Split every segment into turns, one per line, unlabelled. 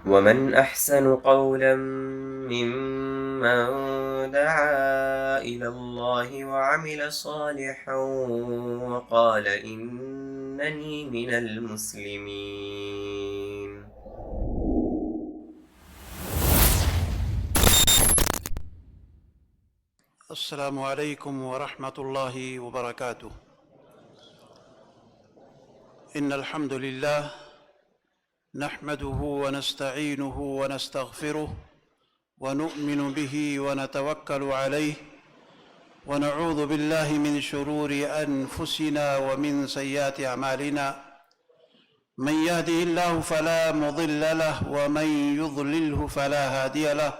ومن أحسن قولا ممن دعا إلى الله وعمل صالحا وقال إنني من المسلمين.
السلام عليكم ورحمة الله وبركاته. إن الحمد لله نحمده ونستعينه ونستغفره ونؤمن به ونتوكل عليه ونعوذ بالله من شرور أنفسنا ومن سيئات أعمالنا. من يهده الله فلا مضل له ومن يضلله فلا هادي له،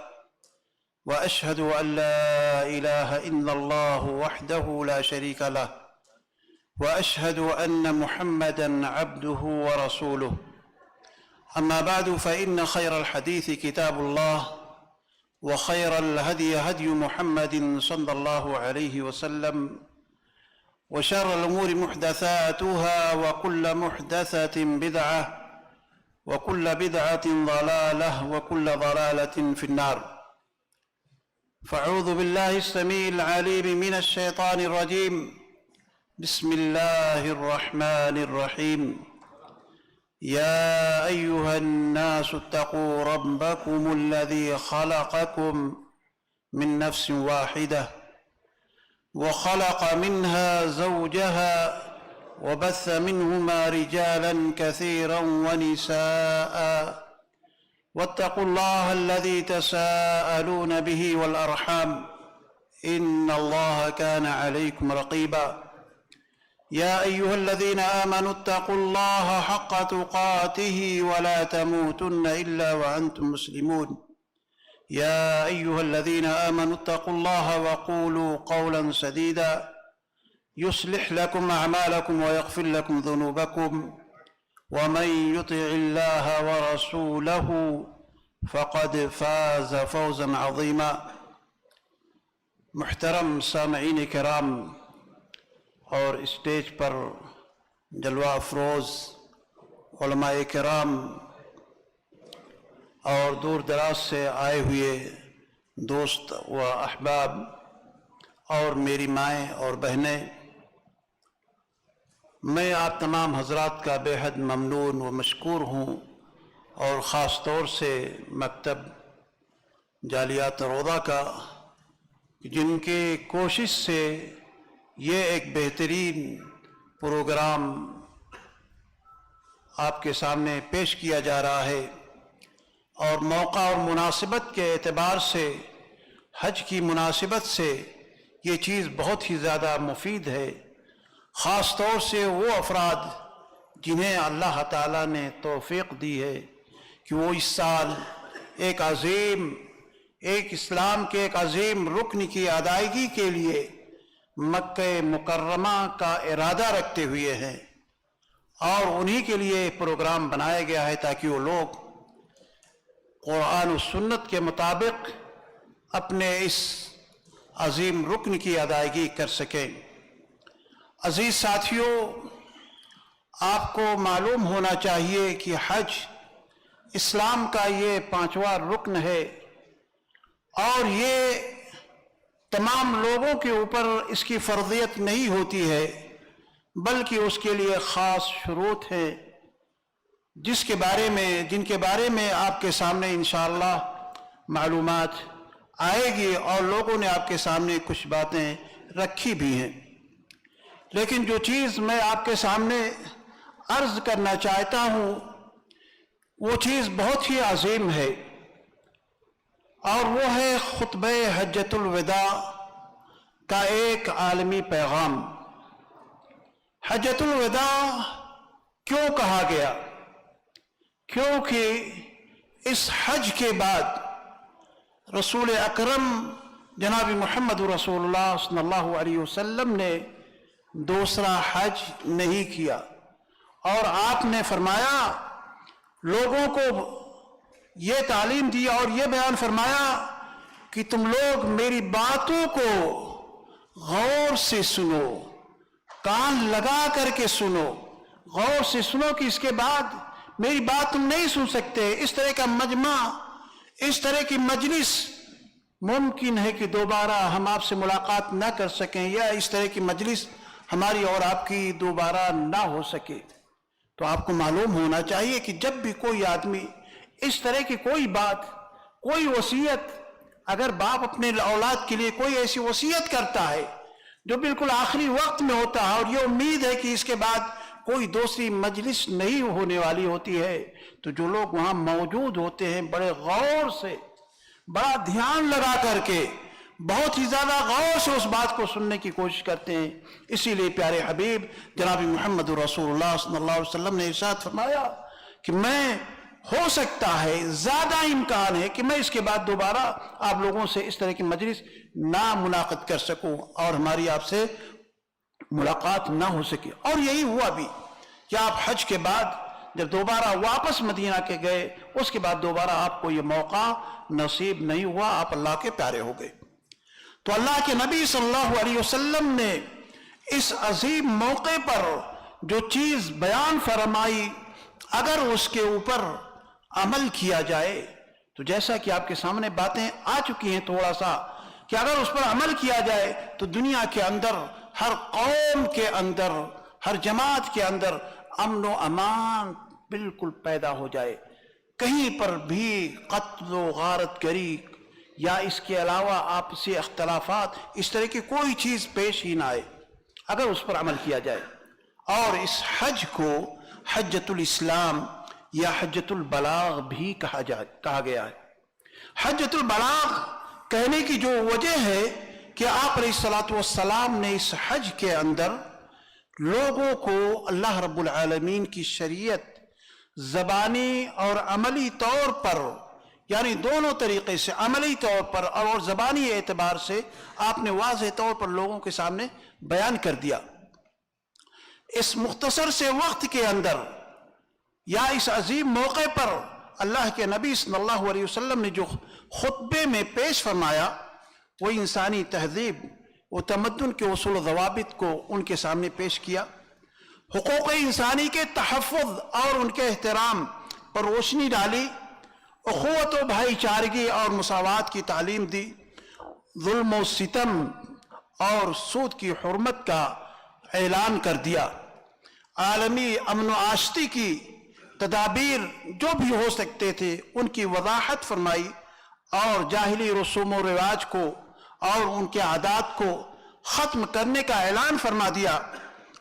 وأشهد أن لا إله إلا الله وحده لا شريك له، وأشهد أن محمدًا عبده ورسوله. أما بعد، فإن خير الحديث كتاب الله، وخير الهدي هدي محمد صلى الله عليه وسلم، وشر الأمور محدثاتها، وكل محدثة بدعة، وكل بدعة ضلالة، وكل ضلالة في النار. فأعوذ بالله السميع العليم من الشيطان الرجيم. بسم الله الرحمن الرحيم. يا أيها الناس اتقوا ربكم الذي خلقكم من نفس واحدة وخلق منها زوجها وبث منهما رجالا كثيرا ونساء، واتقوا الله الذي تساءلون به والأرحام، إن الله كان عليكم رقيبا. يا أيها الذين آمنوا اتقوا الله حق تقاته ولا تموتن إلا وأنتم مسلمون. يا أيها الذين آمنوا اتقوا الله وقولوا قولا سديدا يصلح لكم أعمالكم ويغفر لكم ذنوبكم، ومن يطع الله ورسوله فقد فاز فوزا عظيما. محترم سامعین کرام اور اسٹیج پر جلوہ افروز علماء کرام اور دور دراز سے آئے ہوئے دوست و احباب اور میری مائیں اور بہنیں، میں آپ تمام حضرات کا بے حد ممنون و مشکور ہوں، اور خاص طور سے مکتب جالیات روضہ کا، جن کے کوشش سے یہ ایک بہترین پروگرام آپ کے سامنے پیش کیا جا رہا ہے، اور موقع اور مناسبت کے اعتبار سے، حج کی مناسبت سے یہ چیز بہت ہی زیادہ مفید ہے، خاص طور سے وہ افراد جنہیں اللہ تعالیٰ نے توفیق دی ہے کہ وہ اس سال ایک اسلام کے ایک عظیم رکن کی ادائیگی کے لیے مکہ مکرمہ کا ارادہ رکھتے ہوئے ہیں، اور انہی کے لیے پروگرام بنایا گیا ہے تاکہ وہ لوگ قرآن و سنت کے مطابق اپنے اس عظیم رکن کی ادائیگی کر سکیں۔ عزیز ساتھیوں، آپ کو معلوم ہونا چاہیے کہ حج اسلام کا یہ 5واں رکن ہے، اور یہ تمام لوگوں کے اوپر اس کی فرضیت نہیں ہوتی ہے، بلکہ اس کے لیے خاص شروط ہیں جن کے بارے میں آپ کے سامنے انشاءاللہ معلومات آئے گی، اور لوگوں نے آپ کے سامنے کچھ باتیں رکھی بھی ہیں۔ لیکن جو چیز میں آپ کے سامنے عرض کرنا چاہتا ہوں وہ چیز بہت ہی عظیم ہے، اور وہ ہے خطبہ حجۃ الوداع کا ایک عالمی پیغام۔ حجۃ الوداع کیوں کہا گیا؟ کیونکہ اس حج کے بعد رسول اکرم جناب محمد رسول اللہ صلی اللہ علیہ وسلم نے دوسرا حج نہیں کیا، اور آپ نے فرمایا، لوگوں کو یہ تعلیم دی اور یہ بیان فرمایا کہ تم لوگ میری باتوں کو غور سے سنو، کان لگا کر کے سنو، غور سے سنو کہ اس کے بعد میری بات تم نہیں سن سکتے. اس طرح کا مجمع، اس طرح کی مجلس ممکن ہے کہ دوبارہ ہم آپ سے ملاقات نہ کر سکیں، یا اس طرح کی مجلس ہماری اور آپ کی دوبارہ نہ ہو سکے. تو آپ کو معلوم ہونا چاہیے کہ جب بھی کوئی آدمی اس طرح کی کوئی بات، کوئی وصیت، اگر باپ اپنے اولاد کے لیے کوئی ایسی وصیت کرتا ہے جو بالکل آخری وقت میں ہوتا ہے اور یہ امید ہے کہ اس کے بعد کوئی دوسری مجلس نہیں ہونے والی ہوتی ہے، تو جو لوگ وہاں موجود ہوتے ہیں بڑے غور سے، بڑا دھیان لگا کر کے، بہت ہی زیادہ غور سے اس بات کو سننے کی کوشش کرتے ہیں. اسی لیے پیارے حبیب جناب محمد رسول اللہ صلی اللہ علیہ وسلم نے ارشاد فرمایا کہ میں، ہو سکتا ہے، زیادہ امکان ہے کہ میں اس کے بعد دوبارہ آپ لوگوں سے اس طرح کی مجلس نہ منعقد کر سکوں اور ہماری آپ سے ملاقات نہ ہو سکے. اور یہی ہوا بھی کہ آپ حج کے بعد جب دوبارہ واپس مدینہ کے گئے، اس کے بعد دوبارہ آپ کو یہ موقع نصیب نہیں ہوا، آپ اللہ کے پیارے ہو گئے. تو اللہ کے نبی صلی اللہ علیہ وسلم نے اس عظیم موقع پر جو چیز بیان فرمائی، اگر اس کے اوپر عمل کیا جائے تو جیسا کہ آپ کے سامنے باتیں آ چکی ہیں تھوڑا سا، کہ اگر اس پر عمل کیا جائے تو دنیا کے اندر، ہر قوم کے اندر، ہر جماعت کے اندر امن و امان بالکل پیدا ہو جائے. کہیں پر بھی قتل و غارت گری یا اس کے علاوہ آپسی اختلافات، اس طرح کی کوئی چیز پیش ہی نہ آئے اگر اس پر عمل کیا جائے. اور اس حج کو حجۃ الاسلام یا حجۃ البلاغ بھی کہا گیا ہے. حجۃ البلاغ کہنے کی جو وجہ ہے کہ آپ علیہ الصلوۃ والسلام نے اس حج کے اندر لوگوں کو اللہ رب العالمین کی شریعت زبانی اور عملی طور پر، یعنی دونوں طریقے سے، عملی طور پر اور زبانی اعتبار سے آپ نے واضح طور پر لوگوں کے سامنے بیان کر دیا. اس مختصر سے وقت کے اندر یا اس عظیم موقع پر اللہ کے نبی صلی اللہ علیہ وسلم نے جو خطبے میں پیش فرمایا، وہ انسانی تہذیب و تمدن کے اصول و ضوابط کو ان کے سامنے پیش کیا، حقوق انسانی کے تحفظ اور ان کے احترام پر روشنی ڈالی، اخوت و بھائی چارگی اور مساوات کی تعلیم دی، ظلم و ستم اور سود کی حرمت کا اعلان کر دیا، عالمی امن و آشتی کی تدابیر جو بھی ہو سکتے تھے ان کی وضاحت فرمائی، اور جاہلی رسوم و رواج کو اور ان کے عادات کو ختم کرنے کا اعلان فرما دیا.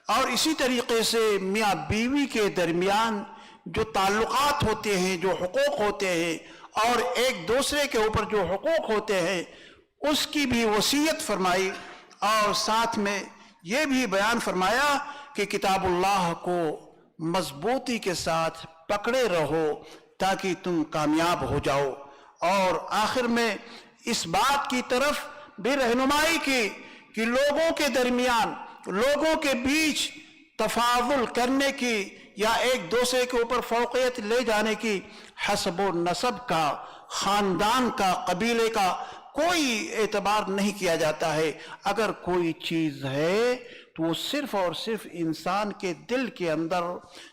اور اسی طریقے سے میاں بیوی کے درمیان جو تعلقات ہوتے ہیں، جو حقوق ہوتے ہیں، اور ایک دوسرے کے اوپر جو حقوق ہوتے ہیں، اس کی بھی وصیت فرمائی. اور ساتھ میں یہ بھی بیان فرمایا کہ کتاب اللہ کو مضبوطی کے ساتھ پکڑے رہو تاکہ تم کامیاب ہو جاؤ. اور آخر میں اس بات کی طرف بھی رہنمائی کی کہ لوگوں کے درمیان، لوگوں کے بیچ تفاضل کرنے کی یا ایک دوسرے کے اوپر فوقیت لے جانے کی حسب و نسب کا، خاندان کا، قبیلے کا کوئی اعتبار نہیں کیا جاتا ہے. اگر کوئی چیز ہے تو وہ صرف اور صرف انسان کے دل کے اندر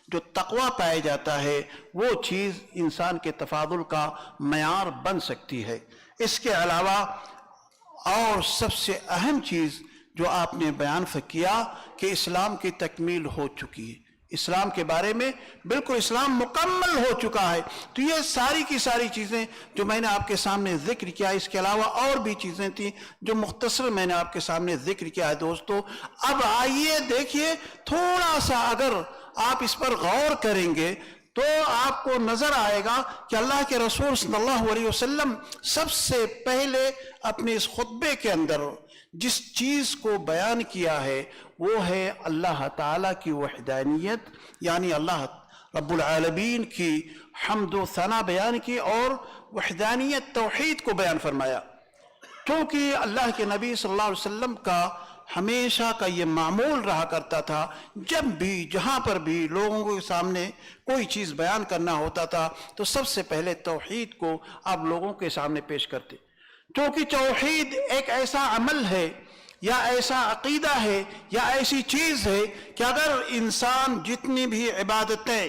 جو تقوی پایا جاتا ہے، وہ چیز انسان کے تفاضل کا معیار بن سکتی ہے. اس کے علاوہ اور سب سے اہم چیز جو آپ نے بیان کیا کہ اسلام کی تکمیل ہو چکی ہے، اسلام کے بارے میں بالکل اسلام مکمل ہو چکا ہے. تو یہ ساری کی ساری چیزیں جو میں نے آپ کے سامنے ذکر کیا، اس کے علاوہ اور بھی چیزیں تھیں جو مختصر میں نے آپ کے سامنے ذکر کیا ہے. دوستو اب آئیے دیکھیے، تھوڑا سا اگر آپ اس پر غور کریں گے تو آپ کو نظر آئے گا کہ اللہ کے رسول صلی اللہ علیہ وسلم سب سے پہلے اپنے اس خطبے کے اندر جس چیز کو بیان کیا ہے وہ ہے اللہ تعالیٰ کی وحدانیت، یعنی اللہ رب العالمین کی حمد و ثنا بیان کی اور وحدانیت توحید کو بیان فرمایا. کیونکہ اللہ کے نبی صلی اللہ علیہ وسلم کا ہمیشہ کا یہ معمول رہا کرتا تھا، جب بھی جہاں پر بھی لوگوں کے سامنے کوئی چیز بیان کرنا ہوتا تھا تو سب سے پہلے توحید کو آپ لوگوں کے سامنے پیش کرتے. کیونکہ توحید ایک ایسا عمل ہے یا ایسا عقیدہ ہے یا ایسی چیز ہے کہ اگر انسان جتنی بھی عبادتیں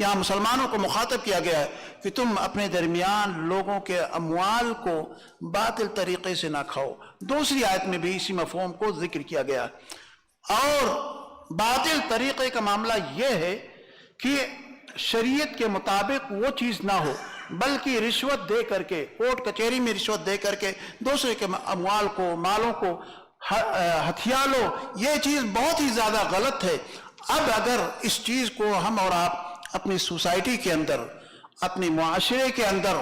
یہاں مسلمانوں کو مخاطب کیا گیا ہے کہ تم اپنے درمیان لوگوں کے اموال کو باطل طریقے سے نہ کھاؤ. دوسری آیت میں بھی اسی مفہوم کو ذکر کیا گیا ہے. اور باطل طریقے کا معاملہ یہ ہے کہ شریعت کے مطابق وہ چیز نہ ہو بلکہ رشوت دے کر کے، کورٹ کچہری میں رشوت دے کر کے دوسرے کے اموال کو، مالوں کو ہتھیا لو. یہ چیز بہت ہی زیادہ غلط ہے. اب اگر اس چیز کو ہم اور آپ اپنی سوسائٹی کے اندر، اپنے معاشرے کے اندر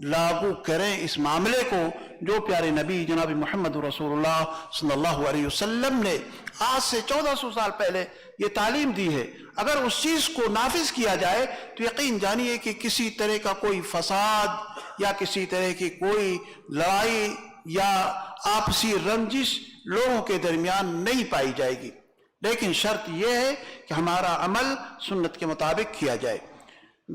لاگو کریں اس معاملے کو جو پیارے نبی جناب محمد رسول اللہ صلی اللہ علیہ وسلم نے آج سے 1400 سال پہلے یہ تعلیم دی ہے، اگر اس چیز کو نافذ کیا جائے تو یقین جانیے کہ کسی طرح کا کوئی فساد یا کسی طرح کی کوئی لڑائی یا آپسی رنجش لوگوں کے درمیان نہیں پائی جائے گی. لیکن شرط یہ ہے کہ ہمارا عمل سنت کے مطابق کیا جائے.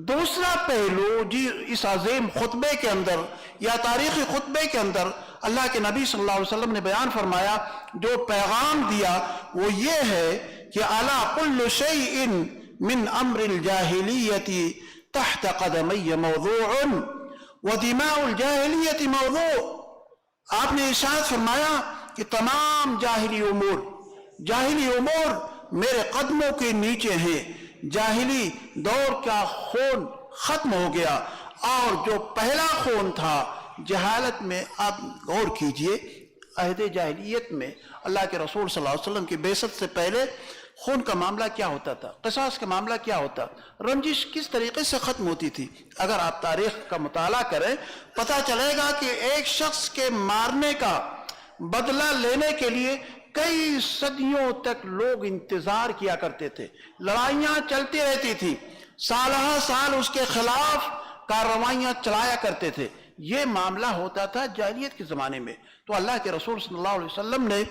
دوسرا پہلو جی اس عظیم خطبے کے اندر یا تاریخی خطبے کے اندر اللہ کے نبی صلی اللہ علیہ وسلم نے بیان فرمایا، جو پیغام دیا وہ یہ ہے کہ الا کل شیء من امر الجاہلیت تحت قدمی موضوع ودماء الجاہلیت موضوع. آپ نے ارشاد فرمایا کہ تمام جاہلی امور میرے قدموں کے نیچے ہیں. جاہلی دور کا خون ختم ہو گیا، اور جو پہلا خون تھا جہالت میں، آپ غور کیجئے عہد جاہلیت میں اللہ کے رسول صلی اللہ علیہ وسلم کی بعثت سے پہلے خون کا معاملہ کیا ہوتا تھا، قصاص کا معاملہ کیا ہوتا، رنجش کس طریقے سے ختم ہوتی تھی. اگر آپ تاریخ کا مطالعہ کریں پتہ چلے گا کہ ایک شخص کے مارنے کا بدلہ لینے کے لیے کئی صدیوں تک لوگ انتظار کیا کرتے تھے، لڑائیاں چلتی رہتی تھی، سالہ سال اس کے خلاف کارروائیاں چلایا کرتے تھے. یہ معاملہ ہوتا تھا جاہلیت کے زمانے میں. تو اللہ کے رسول صلی اللہ علیہ وسلم نے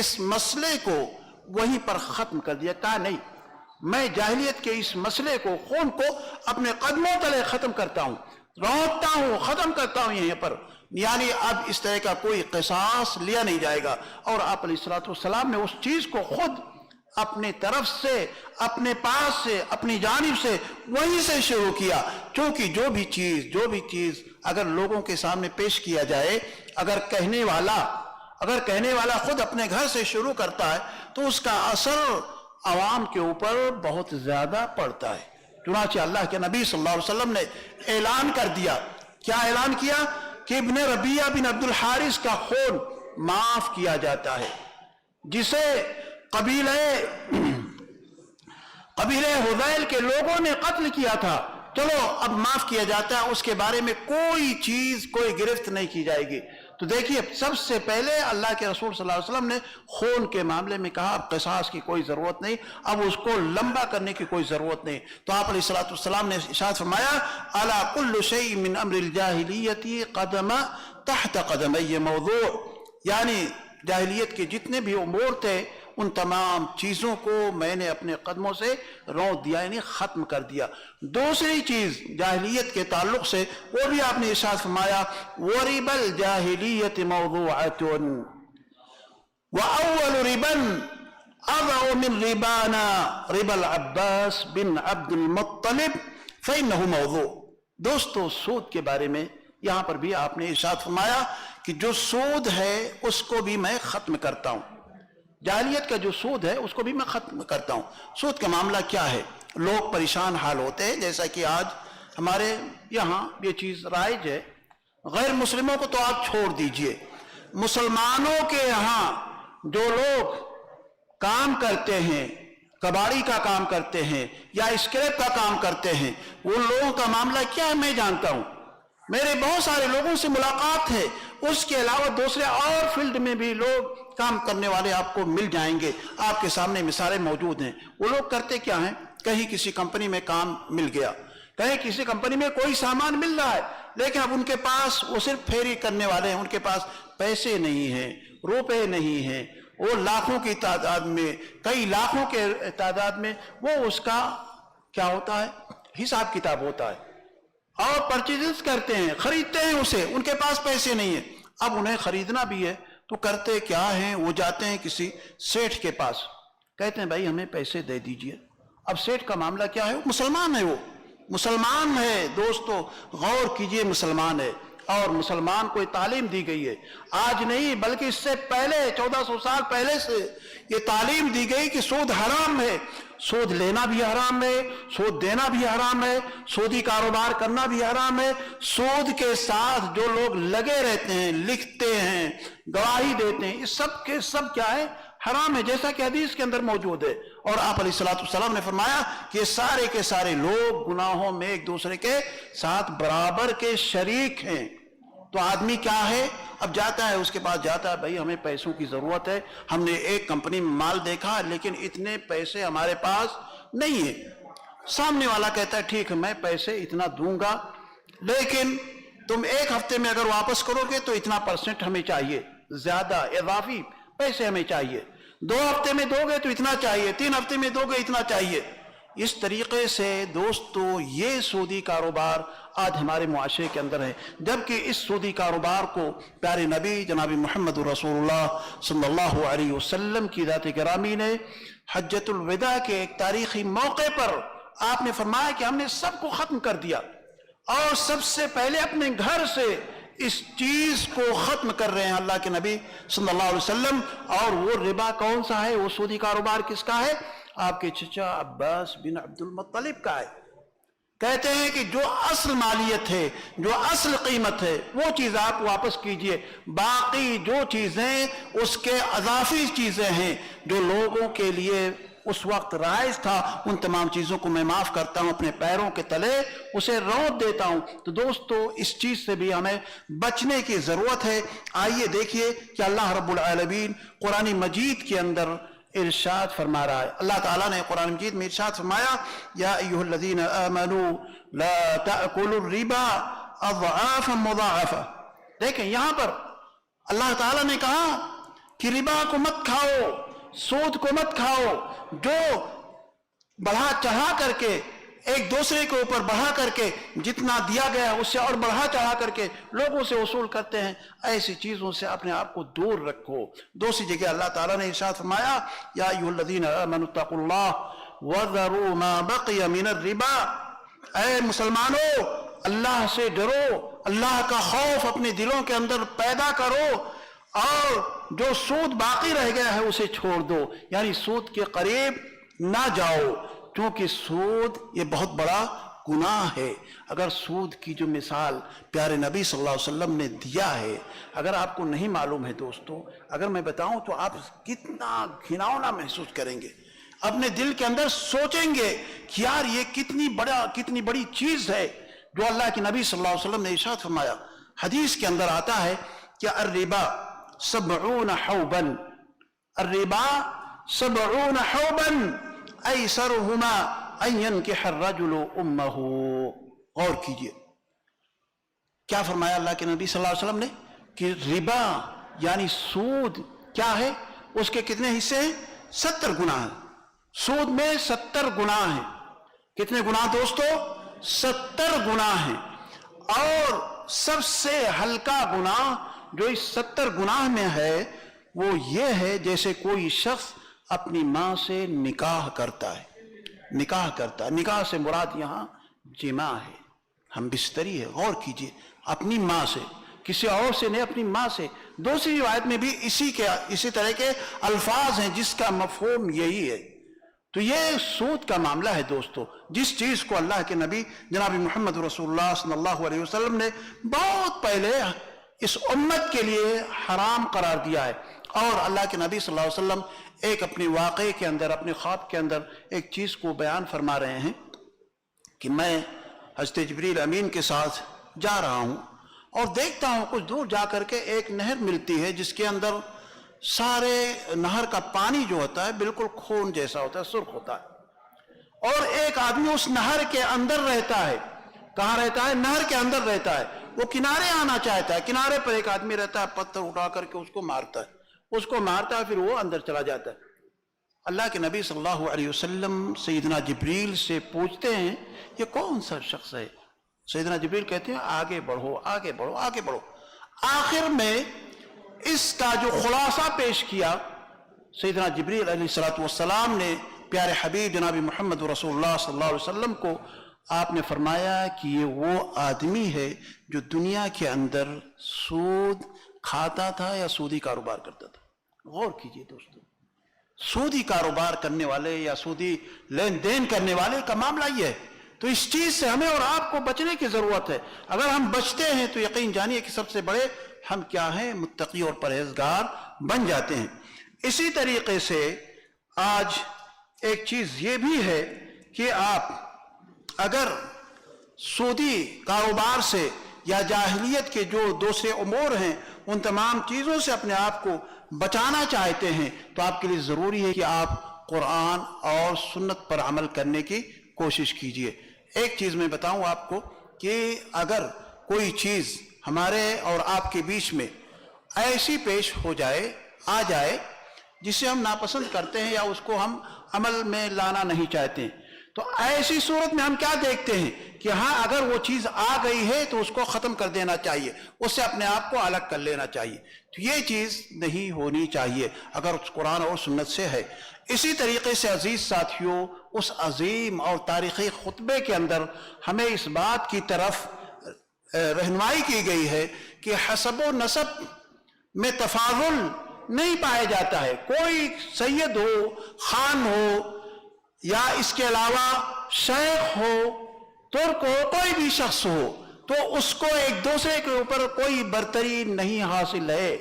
اس مسئلے کو وہیں پر ختم کر دیا. کہا نہیں، میں جاہلیت کے اس مسئلے کو، خون کو اپنے قدموں تلے ختم کرتا ہوں، روکتا ہوں، ختم کرتا ہوں یہیں پر. یعنی اب اس طرح کا کوئی قصاص لیا نہیں جائے گا. اور آپ علیہ الصلوۃ والسلام نے اس چیز کو خود اپنے طرف سے، اپنے پاس سے، اپنی جانب سے وہیں سے شروع کیا. چونکہ جو بھی چیز اگر لوگوں کے سامنے پیش کیا جائے، اگر کہنے والا خود اپنے گھر سے شروع کرتا ہے تو اس کا اثر عوام کے اوپر بہت زیادہ پڑتا ہے. چنانچہ اللہ کے نبی صلی اللہ علیہ وسلم نے اعلان کر دیا. کیا اعلان کیا؟ کہ ابن ربیعہ بن عبد الحارث کا خون معاف کیا جاتا ہے، جسے قبیلہ حذیل کے لوگوں نے قتل کیا تھا. چلو اب معاف کیا جاتا ہے، اس کے بارے میں کوئی گرفت نہیں کی جائے گی. تو دیکھیے سب سے پہلے اللہ کے رسول صلی اللہ علیہ وسلم نے خون کے معاملے میں کہا اب قصاص کی کوئی ضرورت نہیں، اب اس کو لمبا کرنے کی کوئی ضرورت نہیں. تو آپ علیہ الصلوۃ والسلام نے ارشاد فرمایا الا کل شیء من امر الجاہلیت قدم تحت قدمی موضوع. یعنی جاہلیت کے جتنے بھی امور تھے ان تمام چیزوں کو میں نے اپنے قدموں سے روک دیا، یعنی ختم کر دیا. دوسری چیز جاہلیت کے تعلق سے وہ بھی آپ نے ارشاد فرمایا وَرِبَ الْجَاهِلِيَّةِ مَوْضُوعَةٌ وَأَوَّلُ رِبًا أَضَعُ مِنْ رِبَانَا رِبَ الْعَبَّاسِ بن عبد المطلب فَإِنَّهُ موضوع. دوستو سود کے بارے میں یہاں پر بھی آپ نے ارشاد فرمایا کہ جو سود ہے اس کو بھی میں ختم کرتا ہوں. جاہلیت کا جو سود ہے اس کو بھی میں ختم کرتا ہوں. سود کا معاملہ کیا ہے؟ لوگ پریشان حال ہوتے ہیں، جیسا کہ آج ہمارے یہاں یہ چیز رائج ہے. غیر مسلموں کو تو آپ چھوڑ دیجئے، مسلمانوں کے یہاں جو لوگ کام کرتے ہیں، کباڑی کا کام کرتے ہیں یا اسکریپ کا کام کرتے ہیں، ان لوگوں کا معاملہ کیا ہے میں جانتا ہوں. میرے بہت سارے لوگوں سے ملاقات ہے. اس کے علاوہ دوسرے اور فیلڈ میں بھی لوگ کام کرنے والے آپ کو مل جائیں گے. آپ کے سامنے مثالیں موجود ہیں. وہ لوگ کرتے کیا ہیں؟ کہیں کسی کمپنی میں کام مل گیا، کہیں کسی کمپنی میں کوئی سامان مل رہا ہے، لیکن اب ان کے پاس وہ صرف پھیری کرنے والے ہیں، ان کے پاس پیسے نہیں ہیں، روپے نہیں ہیں. وہ لاکھوں کی تعداد میں، کئی لاکھوں کے تعداد میں وہ اس کا کیا ہوتا ہے؟ حساب کتاب ہوتا ہے، اور پرچیز کرتے ہیں، خریدتے ہیں اسے. ان کے پاس پیسے نہیں ہیں. اب انہیں خریدنا بھی ہے تو کرتے کیا ہیں؟ وہ جاتے ہیں کسی سیٹھ کے پاس، کہتے ہیں بھائی ہمیں پیسے دے دیجئے. اب سیٹھ کا معاملہ کیا ہے؟ وہ مسلمان ہے، وہ مسلمان ہے دوستو، غور کیجئے، مسلمان ہے اور مسلمان کو تعلیم دی گئی ہے، آج نہیں بلکہ اس سے پہلے 1400 سال پہلے سے یہ تعلیم دی گئی کہ سود حرام ہے، سود لینا بھی حرام ہے، سود دینا بھی حرام ہے، سودی کاروبار کرنا بھی حرام ہے، سود کے ساتھ جو لوگ لگے رہتے ہیں، لکھتے ہیں، گواہی دیتے ہیں، یہ سب کے سب کیا ہے؟ حرام ہے، جیسا کہ حدیث کے اندر موجود ہے۔ اور آپ علیہ السلام نے فرمایا کہ یہ سارے کے سارے لوگ گناہوں میں ایک دوسرے کے ساتھ برابر کے شریک ہیں۔ تو آدمی کیا ہے؟ اب جاتا ہے، اس کے پاس جاتا ہے، بھائی ہمیں پیسوں کی ضرورت ہے، ہم نے ایک کمپنی میں مال دیکھا لیکن اتنے پیسے ہمارے پاس نہیں ہے۔ سامنے والا کہتا ہے ٹھیک ہے میں پیسے اتنا دوں گا، لیکن تم ایک ہفتے میں اگر واپس کرو گے تو اتنا % ہمیں چاہیے، زیادہ اضافی پیسے ہمیں چاہیے، 2 ہفتے میں دو گے تو اتنا چاہیے، 3 ہفتے میں دو گے اتنا چاہیے۔ اس طریقے سے دوستو یہ سودی کاروبار آج ہمارے معاشرے کے اندر ہے، جبکہ اس سودی کاروبار کو پیارے نبی جناب محمد رسول اللہ صلی اللہ علیہ وسلم کی ذات گرامی نے حجۃ الوداع کے ایک تاریخی موقع پر آپ نے فرمایا کہ ہم نے سب کو ختم کر دیا، اور سب سے پہلے اپنے گھر سے اس چیز کو ختم کر رہے ہیں اللہ کے نبی صلی اللہ علیہ وسلم۔ اور وہ ربا کون سا ہے؟ وہ سودی کاروبار کس کا ہے؟ آپ کے چچا عباس بن عبد المطلب کا ہے۔ کہتے ہیں کہ جو اصل مالیت ہے، جو اصل قیمت ہے، وہ چیز آپ واپس کیجئے، باقی جو چیزیں اس کے اضافی چیزیں ہیں جو لوگوں کے لیے اس وقت رائج تھا، ان تمام چیزوں کو میں معاف کرتا ہوں، اپنے پیروں کے تلے اسے روت دیتا ہوں۔ تو دوستو اس چیز سے بھی ہمیں بچنے کی ضرورت ہے۔ آئیے دیکھیے کہ اللہ رب العالمین قرآن مجید کے اندر ارشاد فرما رہا ہے۔ اللہ تعالیٰ نے قرآن مجید میں ارشاد فرمایا یا ایھا الذین آمنوا لا تأکلوا الربا اضعافا مضاعفا۔ دیکھیں یہاں پر اللہ تعالیٰ نے کہا کہ ربا کو مت کھاؤ، سود کو مت کھاؤ، جو بڑھا چڑھا کر کے ایک دوسرے کے اوپر بڑھا کر کے جتنا دیا گیا اس سے اور بڑھا چڑھا کر کے لوگوں سے وصول کرتے ہیں، ایسی چیزوں سے اپنے آپ کو دور رکھو۔ دوسری جگہ اللہ تعالیٰ نے ارشاد فرمایا یا ایھا الذین آمنوا اتقوا اللہ وذروا ما بقی من الربا۔ اے مسلمانوں اللہ سے ڈرو، اللہ کا خوف اپنے دلوں کے اندر پیدا کرو، اور جو سود باقی رہ گیا ہے اسے چھوڑ دو، یعنی سود کے قریب نہ جاؤ، کیونکہ سود یہ بہت بڑا گناہ ہے۔ اگر سود کی جو مثال پیارے نبی صلی اللہ علیہ وسلم نے دیا ہے، اگر آپ کو نہیں معلوم ہے دوستو، اگر میں بتاؤں تو آپ کتنا گھناؤنا محسوس کریں گے، اپنے دل کے اندر سوچیں گے کہ یار یہ کتنی بڑی چیز ہے جو اللہ کے نبی صلی اللہ علیہ وسلم نے ارشاد فرمایا۔ حدیث کے اندر آتا ہے کہ الربا 70 حوبا، الربا 70 حوبا ایسرہما ان ینکح الرجل امہ۔ غور کیجئے کیا فرمایا اللہ کے نبی صلی اللہ علیہ وسلم نے کہ ربا یعنی سود کیا ہے، اس کے کتنے حصے ہیں؟ 70 گناہ ہیں۔ سود میں 70 گناہ ہیں۔ کتنے گناہ دوستو؟ 70 گناہ ہیں۔ اور سب سے ہلکا گناہ جو اس 70 گناہ میں ہے وہ یہ ہے جیسے کوئی شخص اپنی ماں سے نکاح کرتا ہے۔ نکاح سے مراد یہاں جماع ہے، ہم بستری ہے۔ غور کیجئے، اپنی ماں سے، کسی اور سے نہیں، اپنی ماں سے۔ دوسری روایت میں بھی اسی طرح کے الفاظ ہیں جس کا مفہوم یہی ہے۔ تو یہ سود کا معاملہ ہے دوستو، جس چیز کو اللہ کے نبی جناب محمد رسول اللہ صلی اللہ علیہ وسلم نے بہت پہلے اس امت کے لیے حرام قرار دیا ہے۔ اور اللہ کے نبی صلی اللہ علیہ وسلم ایک اپنے واقعے کے اندر، اپنے خواب کے اندر ایک چیز کو بیان فرما رہے ہیں کہ میں حضرت جبریل امین کے ساتھ جا رہا ہوں اور دیکھتا ہوں کچھ دور جا کر کے ایک نہر ملتی ہے جس کے اندر سارے نہر کا پانی جو ہوتا ہے بالکل خون جیسا ہوتا ہے، سرخ ہوتا ہے، اور ایک آدمی اس نہر کے اندر رہتا ہے۔ کہاں رہتا ہے؟ نہر کے اندر رہتا ہے۔ وہ کنارے آنا چاہتا ہے، کنارے پر ایک آدمی رہتا ہے، پتھر اٹھا کر کے اس کو مارتا ہے، پھر وہ اندر چلا جاتا ہے۔ اللہ کے نبی صلی اللہ علیہ وسلم سیدنا جبریل سے پوچھتے ہیں یہ کون سا شخص ہے؟ سیدنا جبریل کہتے ہیں آگے بڑھو آگے بڑھو آگے بڑھو۔ آخر میں اس کا جو خلاصہ پیش کیا سیدنا جبریل علیہ السلام نے پیارے حبیب جناب محمد رسول اللہ صلی اللہ علیہ وسلم کو، آپ نے فرمایا کہ یہ وہ آدمی ہے جو دنیا کے اندر سود کھاتا تھا یا سودی کاروبار کرتا تھا۔ غور کیجئے دوستو، سودی کاروبار کرنے والے یا سودی لین دین کرنے والے کا معاملہ یہ ہے۔ تو اس چیز سے ہمیں اور آپ کو بچنے کی ضرورت ہے۔ اگر ہم بچتے ہیں تو یقین جانیے کہ سب سے بڑے ہم کیا ہیں، متقی اور پرہیزگار بن جاتے ہیں۔ اسی طریقے سے آج ایک چیز یہ بھی ہے کہ آپ اگر سودی کاروبار سے یا جاہلیت کے جو دوسرے امور ہیں ان تمام چیزوں سے اپنے آپ کو بچانا چاہتے ہیں تو آپ کے لیے ضروری ہے کہ آپ قرآن اور سنت پر عمل کرنے کی کوشش کیجئے۔ ایک چیز میں بتاؤں آپ کو کہ اگر کوئی چیز ہمارے اور آپ کے بیچ میں ایسی پیش ہو جائے، آ جائے جسے ہم ناپسند کرتے ہیں یا اس کو ہم عمل میں لانا نہیں چاہتے ہیں، تو ایسی صورت میں ہم کیا دیکھتے ہیں کہ ہاں اگر وہ چیز آ گئی ہے تو اس کو ختم کر دینا چاہیے، اس سے اپنے آپ کو الگ کر لینا چاہیے۔ تو یہ چیز نہیں ہونی چاہیے اگر قرآن اور سنت سے ہے۔ اسی طریقے سے عزیز ساتھیوں، اس عظیم اور تاریخی خطبے کے اندر ہمیں اس بات کی طرف رہنمائی کی گئی ہے کہ حسب و نسب میں تفاضل نہیں پایا جاتا ہے۔ کوئی سید ہو، خان ہو یا اس کے علاوہ شیخ ہو، ترک ہو، کوئی بھی شخص ہو، تو اس کو ایک دوسرے کے اوپر کوئی برتری نہیں حاصل ہے۔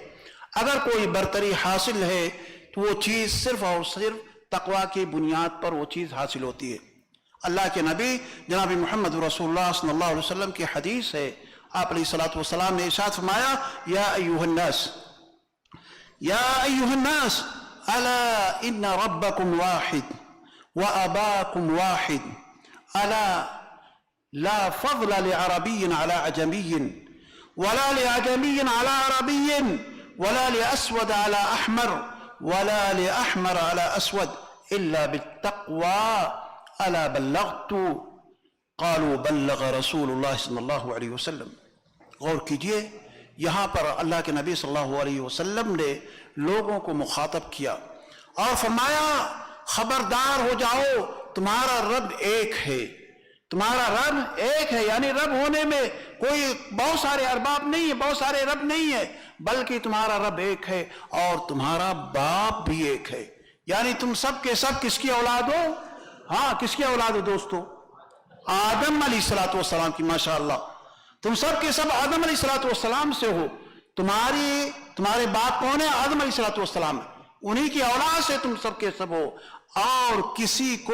اگر کوئی برتری حاصل ہے تو وہ چیز صرف اور صرف تقوی کی بنیاد پر وہ چیز حاصل ہوتی ہے۔ اللہ کے نبی جناب محمد رسول اللہ صلی اللہ علیہ وسلم کی حدیث ہے، آپ علیہ الصلوۃ والسلام نے ارشاد فرمایا، یا ایھا الناس، یا ایھا الناس، الا ان ربکم واحد واباکم واحد، الا لا فضل لعربی على عجمی ولا لعجمی على عربی ولا لأسود على أحمر ولا لأحمر على أسود إلا بالتقوى ألا بلغت قالوا بلغ رسول اللہ صلی اللہ علیہ وسلم۔ غور کیجئے، یہاں پر اللہ کے نبی صلی اللہ علیہ وسلم نے لوگوں کو مخاطب کیا اور فرمایا خبردار ہو جاؤ، تمہارا رب ایک ہے، تمہارا رب ایک ہے، یعنی رب ہونے میں کوئی بہت سارے ارباب نہیں ہے، بہت سارے رب نہیں ہے، بلکہ تمہارا رب ایک ہے اور تمہارا باپ بھی ایک ہے۔ یعنی تم سب کے سب کس کی اولاد ہو؟ ہاں، کس کی اولاد ہو دوستو؟ آدم علیہ الصلوۃ والسلام کی۔ ماشاءاللہ، تم سب کے سب آدم علیہ الصلوۃ والسلام سے ہو۔ تمہارے باپ کون ہے؟ آدم علیہ الصلوۃ والسلام، انہی کی اولاد سے تم سب کے سب ہو۔ اور کسی کو،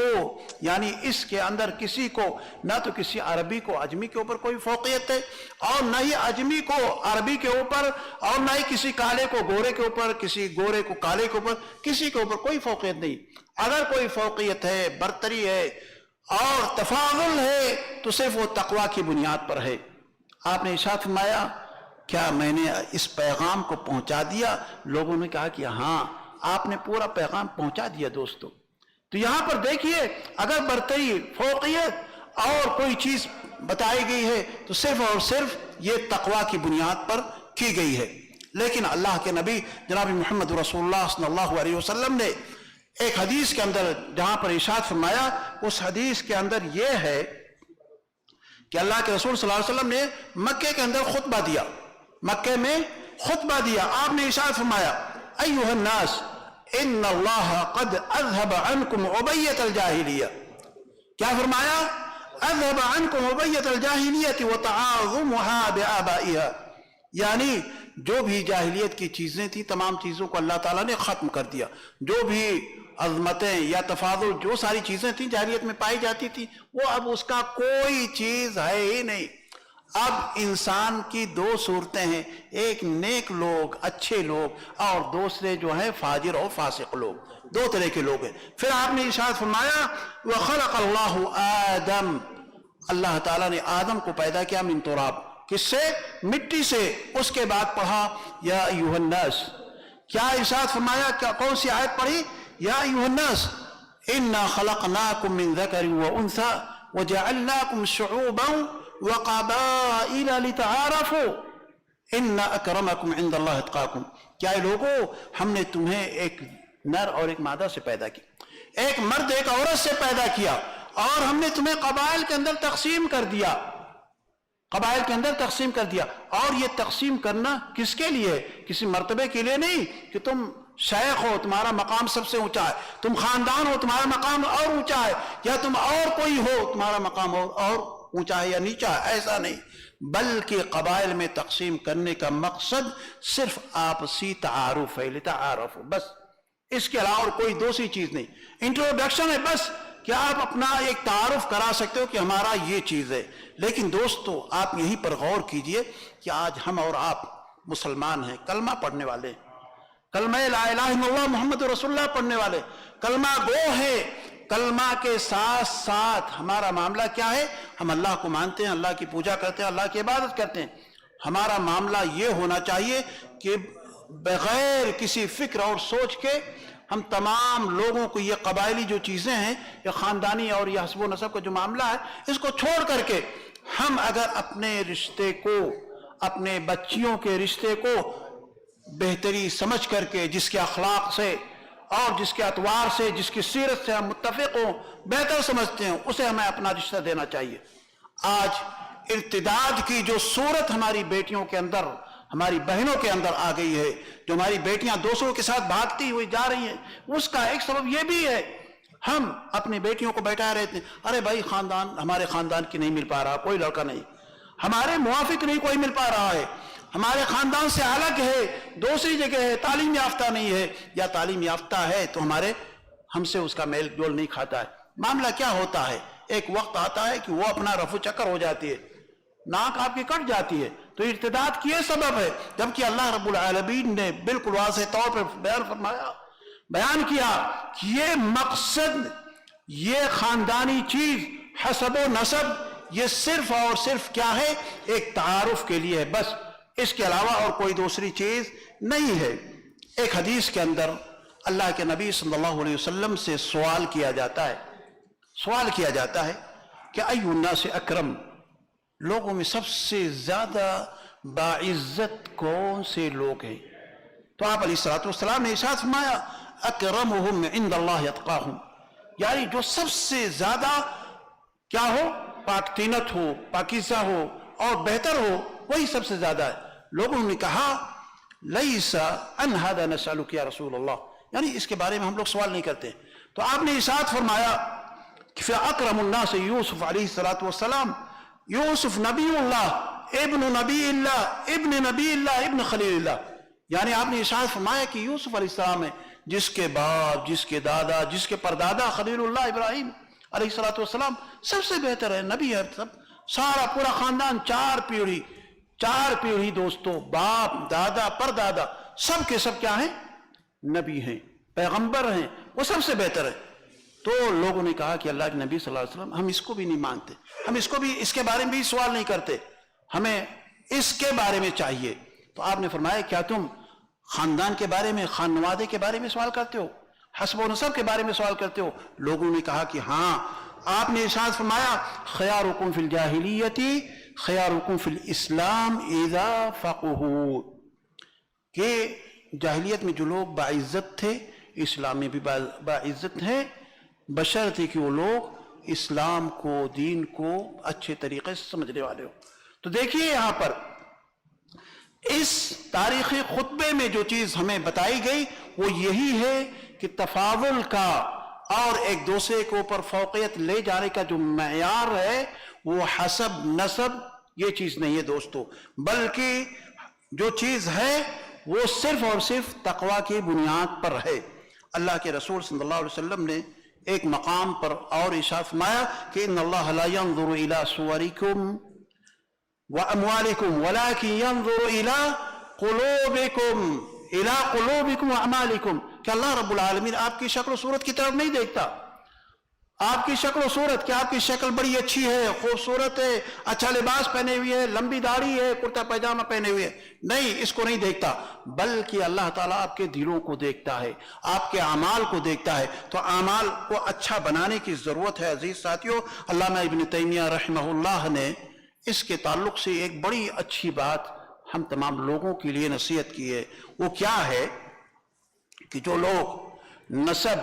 یعنی اس کے اندر کسی کو، نہ تو کسی عربی کو عجمی کے اوپر کوئی فوقیت ہے، اور نہ ہی عجمی کو عربی کے اوپر، اور نہ ہی کسی کالے کو گورے کے اوپر، کسی گورے کو کالے کے اوپر، کسی کے اوپر کوئی فوقیت نہیں۔ اگر کوئی فوقیت ہے، برتری ہے اور تفاضل ہے تو صرف وہ تقوی کی بنیاد پر ہے۔ آپ نے ارشاد فرمایا، کیا میں نے اس پیغام کو پہنچا دیا؟ لوگوں نے کہا کہ ہاں، آپ نے پورا پیغام پہنچا دیا دوستو۔ تو یہاں پر دیکھیے، اگر برتری، فوقیت اور کوئی چیز بتائی گئی ہے تو صرف اور صرف یہ تقوی کی بنیاد پر کی گئی ہے۔ لیکن اللہ کے نبی جناب محمد رسول اللہ صلی اللہ علیہ وسلم نے ایک حدیث کے اندر جہاں پر ارشاد فرمایا، اس حدیث کے اندر یہ ہے کہ اللہ کے رسول صلی اللہ علیہ وسلم نے مکے کے اندر خطبہ دیا، مکے میں خطبہ دیا۔ آپ نے ارشاد فرمایا، ایھا الناس ان اللہ قد اذهب عنکم عبیۃ الجاہلیہ۔ کیا فرمایا؟ اذهب عنکم عبیۃ الجاہلیۃ وتعاظمها بآبائها، یعنی جو بھی جاہلیت کی چیزیں تھیں تمام چیزوں کو اللہ تعالیٰ نے ختم کر دیا۔ جو بھی عظمتیں یا تفاضل، جو ساری چیزیں تھیں جاہلیت میں پائی جاتی تھی، وہ اب اس کا کوئی چیز ہے ہی نہیں۔ اب انسان کی دو صورتیں ہیں، ایک نیک لوگ، اچھے لوگ، اور دوسرے جو ہیں فاجر اور فاسق لوگ، دو طرح کے لوگ ہیں۔ پھر آپ نے ارشاد فرمایا، وَخَلَقَ اللَّهُ آدم، اللہ تعالیٰ نے آدم کو پیدا کیا، من تراب، کس سے؟ مٹی سے۔ اس کے بعد پڑھا یا ایھا الناس، کیا ارشاد فرمایا؟ کیا کون سی آیت پڑھی؟ یا ایھا الناس انا خلقناکم من ذکر وانثی وجعلناکم شعوبا وقبائل لتعارفوا ان اکرمکم عند اللہ اتقاکم۔ کیا لوگوں، ہم نے تمہیں ایک نر اور ایک مادہ سے پیدا کیا، ایک مرد ایک عورت سے پیدا کیا، اور ہم نے تمہیں قبائل کے اندر تقسیم کر دیا، قبائل کے اندر تقسیم کر دیا. اور یہ تقسیم کرنا کس کے لیے؟ کسی مرتبے کے لیے نہیں کہ تم شیخ ہو تمہارا مقام سب سے اونچا ہے، تم خاندان ہو تمہارا مقام اور اونچا ہے، یا تم اور کوئی ہو تمہارا مقام اور اونچا ہے یا نیچا ہے، ایسا نہیں. بلکہ قبائل میں تقسیم کرنے کا مقصد صرف آپسی تعارف ہے، لتعارف، بس اس کے علاوہ اور کوئی دوسری چیز نہیں. انٹروڈکشن ہے بس کہ آپ اپنا ایک تعارف کرا سکتے ہو کہ ہمارا یہ چیز ہے. لیکن دوستو آپ یہیں پر غور کیجئے کہ آج ہم اور آپ مسلمان ہیں، کلمہ پڑھنے والے، کلمہ لا الہ الا اللہ محمد رسول اللہ پڑھنے والے، کلمہ گو ہے. کلمہ کے ساتھ ساتھ ہمارا معاملہ کیا ہے؟ ہم اللہ کو مانتے ہیں، اللہ کی پوجا کرتے ہیں، اللہ کی عبادت کرتے ہیں. ہمارا معاملہ یہ ہونا چاہیے کہ بغیر کسی فکر اور سوچ کے ہم تمام لوگوں کو یہ قبائلی جو چیزیں ہیں، یہ خاندانی اور یہ حسب و نسب کا جو معاملہ ہے، اس کو چھوڑ کر کے ہم اگر اپنے رشتے کو، اپنے بچیوں کے رشتے کو بہتری سمجھ کر کے، جس کے اخلاق سے اور جس کے اطوار سے، جس کی سیرت سے ہم متفق ہوں، بہتر سمجھتے ہیں، اسے ہمیں اپنا رشتہ دینا چاہیے. آج ارتداد کی جو صورت ہماری بیٹیوں کے اندر، ہماری بہنوں کے اندر آ گئی ہے، جو ہماری بیٹیاں دوسروں کے ساتھ بھاگتی ہوئی جا رہی ہیں، اس کا ایک سبب یہ بھی ہے ہم اپنی بیٹیوں کو بیٹھائے رہتے ہیں. ارے بھائی خاندان، ہمارے خاندان کی نہیں مل پا رہا کوئی لڑکا، نہیں ہمارے موافق نہیں کوئی مل پا رہا ہے، ہمارے خاندان سے الگ ہے، دوسری جگہ ہے، تعلیم یافتہ نہیں ہے، یا تعلیم یافتہ ہے تو ہم سے اس کا میل جول نہیں کھاتا ہے. معاملہ کیا ہوتا ہے؟ ایک وقت آتا ہے کہ وہ اپنا رفو چکر ہو جاتی ہے، ناک آپ کی کٹ جاتی ہے، تو ارتداد کی یہ سبب ہے. جبکہ اللہ رب العالمین نے بالکل واضح طور پر بیان کیا کہ یہ مقصد، یہ خاندانی چیز حسب و نسب، یہ صرف اور صرف کیا ہے؟ ایک تعارف کے لیے ہے، بس اس کے علاوہ اور کوئی دوسری چیز نہیں ہے. ایک حدیث کے اندر اللہ کے نبی صلی اللہ علیہ وسلم سے سوال کیا جاتا ہے کہ ای الناس اکرم، لوگوں میں سب سے زیادہ باعزت کون سے لوگ ہیں؟ تو آپ علیہ الصلوۃ نے ارشاد فرمایا اکرمہم عند اللہ اتقاہم، یعنی جو سب سے زیادہ کیا ہو؟ پاک طینت ہو، پاکیزہ ہو اور بہتر ہو، وہی سب سے زیادہ ہے. لوگوں نے کہا لیس عن ھذا نسألک یا رسول اللہ، یعنی اس کے بارے میں ہم لوگ سوال نہیں کرتے. تو آپ نے ارشاد فرمایا کہ فاکرم الناس یوسف علیہ السلام، یوسف نبی اللہ، ابن نبی اللہ، ابن نبی اللہ، ابن خلیل اللہ. یعنی آپ نے ارشاد فرمایا کہ یوسف علیہ السلام ہے جس کے باپ، جس کے دادا، جس کے پردادا خلیل اللہ ابراہیم علیہ السلام سب سے بہتر ہے، نبی ہے. سب سارا پورا خاندان، چار پیڑھی دوستو، باپ، دادا، پردادا، سب کے سب کیا ہیں؟ نبی ہیں، پیغمبر ہیں، وہ سب سے بہتر ہے. تو لوگوں نے کہا کہ اللہ کے نبی صلی اللہ علیہ وسلم ہم اس کو بھی نہیں مانتے، ہم اس کے بارے میں بھی سوال نہیں کرتے، ہمیں اس کے بارے میں چاہیے. تو آپ نے فرمایا کیا تم خاندان کے بارے میں، خانوادے کے بارے میں سوال کرتے ہو، حسب و نسب کے بارے میں سوال کرتے ہو؟ لوگوں نے کہا کہ ہاں. آپ نے ارشاد فرمایا خیارکم فی الجاہلیت خیارکم فی الاسلام اذا فقہوا، کہ جاہلیت میں جو لوگ باعزت تھے اسلام میں بھی باعزت ہیں، بشرطے کہ وہ لوگ اسلام کو، دین کو اچھے طریقے سے سمجھنے والے ہو. تو دیکھیے یہاں پر اس تاریخی خطبے میں جو چیز ہمیں بتائی گئی وہ یہی ہے کہ تفاضل کا اور ایک دوسرے کے اوپر فوقیت لے جانے کا جو معیار ہے وہ حسب نسب یہ چیز نہیں ہے دوستو، بلکہ جو چیز ہے وہ صرف اور صرف تقوی کی بنیاد پر ہے. اللہ کے رسول صلی اللہ علیہ وسلم نے ایک مقام پر اور ارشاد فرمایا کہ ان اللہ لا ينظر الى صورکم واموالکم ولكن ينظر الى قلوبکم واعمالکم، کہ اللہ رب العالمین آپ کی شکل و صورت کی طرف نہیں دیکھتا. آپ کی شکل و صورت، کہ آپ کی شکل بڑی اچھی ہے، خوبصورت ہے، اچھا لباس پہنے ہوئے ہے، لمبی داڑھی ہے، کرتا پائجامہ پہنے ہوئے ہے، نہیں، اس کو نہیں دیکھتا، بلکہ اللہ تعالیٰ آپ کے دلوں کو دیکھتا ہے، آپ کے اعمال کو دیکھتا ہے. تو اعمال کو اچھا بنانے کی ضرورت ہے. عزیز ساتھیوں، علامہ ابن تیمیہ رحمہ اللہ نے اس کے تعلق سے ایک بڑی اچھی بات ہم تمام لوگوں کے لیے نصیحت کی ہے. وہ کیا ہے کہ جو لوگ نسب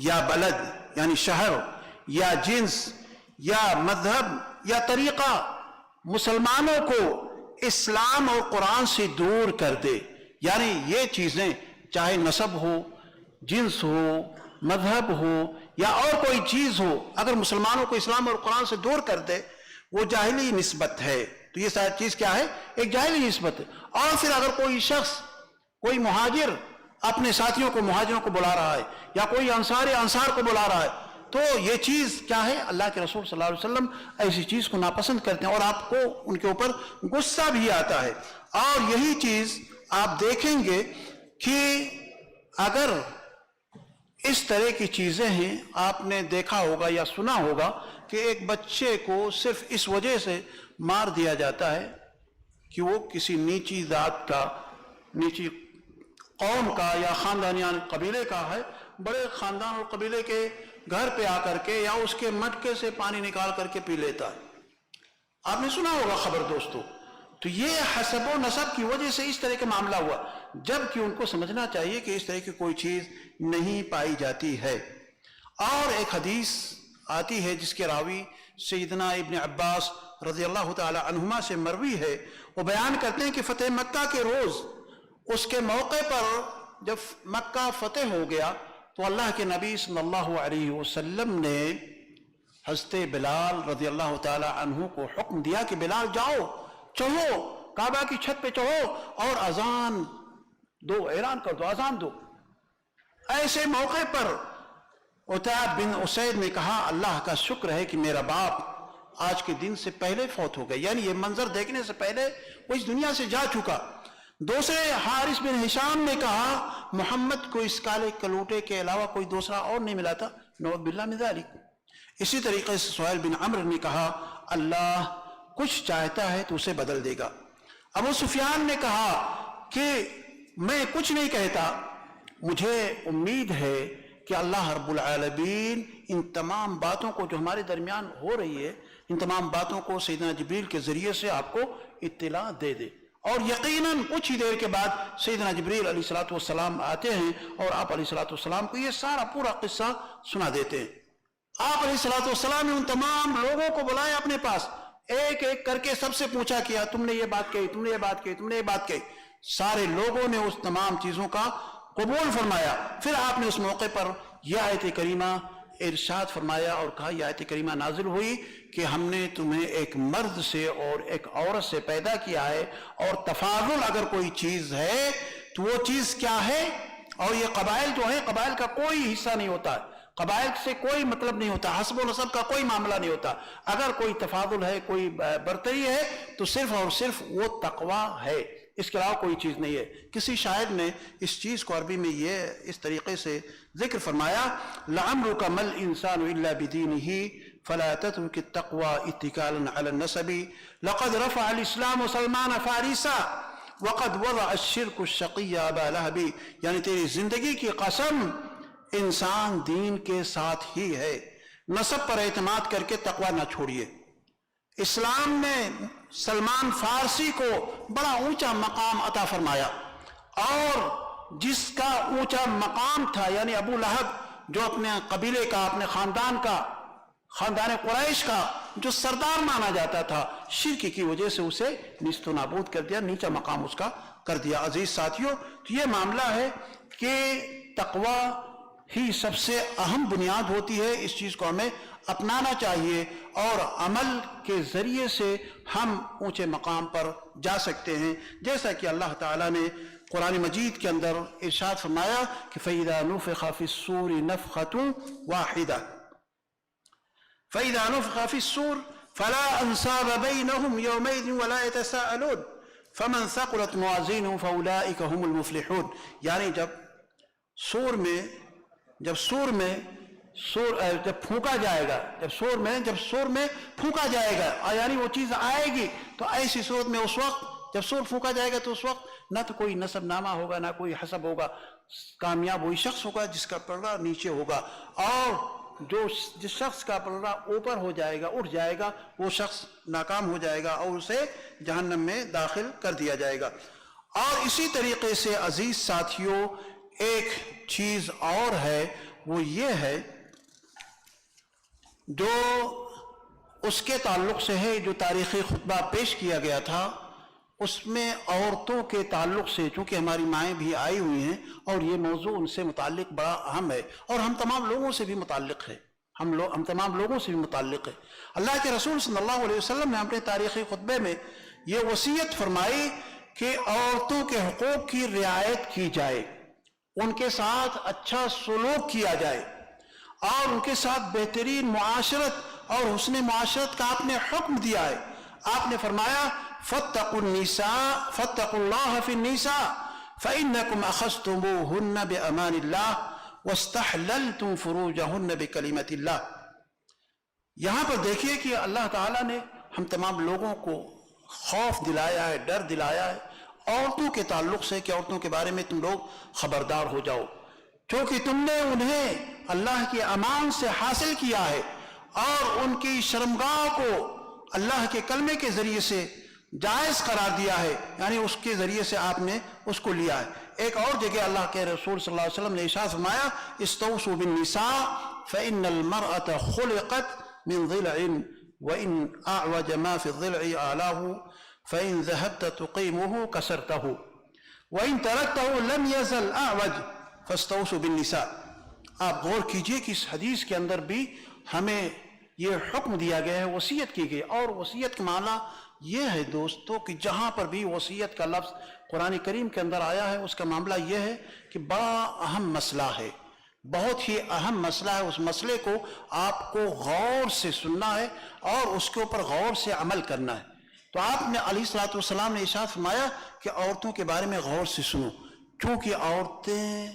یا بلد یعنی شہر یا جنس یا مذہب یا طریقہ مسلمانوں کو اسلام اور قرآن سے دور کر دے، یعنی یہ چیزیں چاہے نسب ہو، جنس ہو، مذہب ہو یا اور کوئی چیز ہو، اگر مسلمانوں کو اسلام اور قرآن سے دور کر دے وہ جاہلی نسبت ہے. تو یہ ساری چیز کیا ہے؟ ایک جاہلی نسبت ہے. اور پھر اگر کوئی شخص، کوئی مہاجر اپنے ساتھیوں کو، مہاجروں کو بلا رہا ہے، یا کوئی انصار کو بلا رہا ہے، تو یہ چیز کیا ہے؟ اللہ کے رسول صلی اللہ علیہ وسلم ایسی چیز کو ناپسند کرتے ہیں اور آپ کو ان کے اوپر غصہ بھی آتا ہے. اور یہی چیز آپ دیکھیں گے کہ اگر اس طرح کی چیزیں ہیں، آپ نے دیکھا ہوگا یا سنا ہوگا کہ ایک بچے کو صرف اس وجہ سے مار دیا جاتا ہے کہ وہ کسی نیچی ذات کا، نیچی قوم کا یا خاندانیان قبیلے کا ہے، بڑے خاندان اور قبیلے کے گھر پہ آ کر کے یا اس کے مٹکے سے پانی نکال کر کے پی لیتا ہے. آپ نے سنا ہوگا خبر دوستو. تو یہ حسب و نسب کی وجہ سے اس طرح کا معاملہ ہوا، جبکہ ان کو سمجھنا چاہیے کہ اس طرح کی کوئی چیز نہیں پائی جاتی ہے. اور ایک حدیث آتی ہے جس کے راوی سیدنا ابن عباس رضی اللہ تعالی عنہما سے مروی ہے. وہ بیان کرتے ہیں کہ فتح مکہ کے روز، اس کے موقع پر جب مکہ فتح ہو گیا تو اللہ کے نبی صلی اللہ علیہ وسلم نے حضرت بلال رضی اللہ تعالی عنہ کو حکم دیا کہ بلال جاؤ، چڑھو، کعبہ کی چھت پہ چڑھو اور اذان دو، اعلان کر دو، اذان دو. ایسے موقع پر عتاب بن اسید نے کہا اللہ کا شکر ہے کہ میرا باپ آج کے دن سے پہلے فوت ہو گئے، یعنی یہ منظر دیکھنے سے پہلے وہ اس دنیا سے جا چکا. دوسرے حارث بن ہشام نے کہا محمد کو اس کالے کلوٹے کے علاوہ کوئی دوسرا اور نہیں ملا تھا، نعوذ باللہ من ذالک. اسی طریقے سے سہیل بن عمرو نے کہا اللہ کچھ چاہتا ہے تو اسے بدل دے گا. ابو سفیان نے کہا کہ میں کچھ نہیں کہتا، مجھے امید ہے کہ اللہ رب العالمین ان تمام باتوں کو جو ہمارے درمیان ہو رہی ہے، ان تمام باتوں کو سیدنا جبریل کے ذریعے سے آپ کو اطلاع دے دے. اور یقیناً کچھ ہی دیر کے بعد سیدنا جبریل علیہ الصلوۃ والسلام آتے ہیں اور آپ علیہ الصلوۃ والسلام کو یہ سارا پورا قصہ سنا دیتے ہیں. آپ علیہ الصلوۃ والسلام نے ان تمام لوگوں کو بلایا اپنے پاس، ایک ایک کر کے سب سے پوچھا کیا تم نے یہ بات کہی، تم نے یہ بات کہی، تم نے یہ بات کہی. سارے لوگوں نے اس تمام چیزوں کا قبول فرمایا. پھر آپ نے اس موقع پر یہ آیت کریمہ ارشاد فرمایا اور کہا، یہ آیت کریمہ نازل ہوئی کہ ہم نے تمہیں ایک مرد سے اور ایک عورت سے پیدا کیا ہے، اور تفاضل اگر کوئی چیز ہے تو وہ چیز کیا ہے؟ اور یہ قبائل جو ہیں، قبائل کا کوئی حصہ نہیں ہوتا، قبائل سے کوئی مطلب نہیں ہوتا، حسب و نسب کا کوئی معاملہ نہیں ہوتا. اگر کوئی تفاضل ہے، کوئی برتری ہے تو صرف اور صرف وہ تقوی ہے، اس کے علاوہ کوئی چیز نہیں ہے. کسی شاعر نے اس چیز کو عربی میں یہ اس طریقے سے ذکر فرمایا، لعمرک ما الانسان الا بدینہ فلا تترک التقوی اتکالا علی النسب لقد رفع الاسلام سلمان فارسا وقد وضع الشرك الشقی ابا لہب. یعنی تیری زندگی کی قسم انسان دین کے ساتھ ہی ہے، نسب پر اعتماد کر کے تقوی نہ چھوڑیے. اسلام نے سلمان فارسی کو بڑا اونچا مقام عطا فرمایا، اور جس کا اونچا مقام تھا، یعنی ابو لہب جو اپنے قبیلے کا، اپنے خاندان کا، خاندان قریش کا جو سردار مانا جاتا تھا، شرک کی وجہ سے اسے نیست و نابود کر دیا، نیچا مقام اس کا کر دیا. عزیز ساتھیوں، تو یہ معاملہ ہے کہ تقوی ہی سب سے اہم بنیاد ہوتی ہے. اس چیز کو ہمیں اپنانا چاہیے اور عمل کے ذریعے سے ہم اونچے مقام پر جا سکتے ہیں، جیسا کہ اللہ تعالیٰ نے قرآن مجید کے اندر ارشاد فرمایا کہ فَإِذَا نُفِخَ فِي الصُّورِ نَفْخَةٌ وَاحِدَةٌ فَإِذَا نُفِخَ فِي الصُّورِ فَلَا أَنْسَابَ بَيْنَهُمْ يَوْمَئِذٍ وَلَا يَتَسَاءَلُونَ فَمَنْ ثَقُلَتْ مَوَازِينُهُ فَأُولَئِكَ هُمُ الْمُفْلِحُونَ. یعنی جب پھونکا جائے گا، جب سور میں پھونکا جائے گا، یعنی وہ چیز آئے گی، تو ایسی صورت میں اس وقت جب سور پھونکا جائے گا تو اس وقت نہ تو کوئی نسب نامہ ہوگا، نہ کوئی حسب ہوگا. کامیاب وہی شخص ہوگا جس کا پلڑا نیچے ہوگا، اور جس شخص کا پلڑا اوپر ہو جائے گا، اٹھ جائے گا، وہ شخص ناکام ہو جائے گا اور اسے جہنم میں داخل کر دیا جائے گا. اور اسی طریقے سے عزیز ساتھیوں، ایک چیز اور ہے، وہ یہ ہے جو اس کے تعلق سے ہے جو تاریخی خطبہ پیش کیا گیا تھا، اس میں عورتوں کے تعلق سے، چونکہ ہماری مائیں بھی آئی ہوئی ہیں اور یہ موضوع ان سے متعلق بڑا اہم ہے اور ہم تمام لوگوں سے بھی متعلق ہے، ہم تمام لوگوں سے بھی متعلق ہے۔ اللہ کے رسول صلی اللہ علیہ وسلم نے اپنے تاریخی خطبے میں یہ وصیت فرمائی کہ عورتوں کے حقوق کی رعایت کی جائے، ان کے ساتھ اچھا سلوک کیا جائے اور ان کے ساتھ بہترین معاشرت اور حسن معاشرت کا آپ نے حکم دیا ہے۔ آپ نے فرمایا فاتقوا النساء فاتقوا اللہ فی النساء فإنکم اخذتموہن بأمان اللہ واستحللتم فروجہن بکلمۃ اللہ۔ یہاں پر دیکھیے کہ اللہ تعالیٰ نے ہم تمام لوگوں کو خوف دلایا ہے، ڈر دلایا ہے عورتوں کے تعلق سے کہ عورتوں کے بارے میں تم لوگ خبردار ہو جاؤ، کیونکہ تم نے انہیں اللہ کے امان سے حاصل کیا ہے اور ان کی شرمگاہ کو اللہ کے کلمے کے ذریعے سے جائز قرار دیا ہے، یعنی اس کے ذریعے سے آپ نے اس کو لیا ہے۔ ایک اور جگہ اللہ کے رسول صلی اللہ علیہ وسلم نے ارشاد فرمایا استوصوا بالنساء فإن المرأة خلقت من ضلع وإن أعوج ما في الضلع أعلاه فإن ذهبت تقيمه كسرته وإن تركته لم يزل أعوج فاستوصوا بالنساء۔ آپ غور کیجئے کہ اس حدیث کے اندر بھی ہمیں یہ حکم دیا گیا ہے، وصیت کی گئی، اور وصیت کا معنی یہ ہے دوستو کہ جہاں پر بھی وصیت کا لفظ قرآن کریم کے اندر آیا ہے اس کا معاملہ یہ ہے کہ بڑا اہم مسئلہ ہے، بہت ہی اہم مسئلہ ہے۔ اس مسئلے کو آپ کو غور سے سننا ہے اور اس کے اوپر غور سے عمل کرنا ہے۔ تو آپ نے علیہ الصلوۃ والسلام نے ارشاد فرمایا کہ عورتوں کے بارے میں غور سے سنو، کیونکہ عورتیں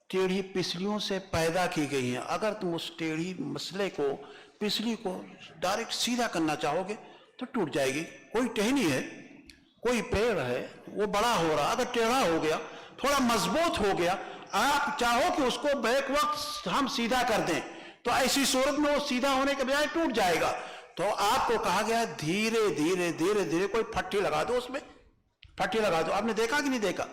ٹیڑھی پسلیوں سے پیدا کی گئی ہیں۔ اگر تم اس ٹیڑھی مسئلے کو، پسلی کو ڈائریکٹ سیدھا کرنا چاہو گے تو ٹوٹ جائے گی۔ کوئی ٹہنی ہے، کوئی پیڑ ہے، وہ بڑا ہو رہا، اگر ٹیڑھا ہو گیا، تھوڑا مضبوط ہو گیا، آپ چاہو کہ اس کو بیک وقت ہم سیدھا کر دیں تو ایسی صورت میں وہ سیدھا ہونے کے بجائے ٹوٹ جائے گا۔ تو آپ کو کہا گیا دھیرے دھیرے دھیرے دھیرے کوئی پھٹی لگا دو، اس میں پھٹی لگا دو۔ آپ نے دیکھا کہ نہیں دیکھا؟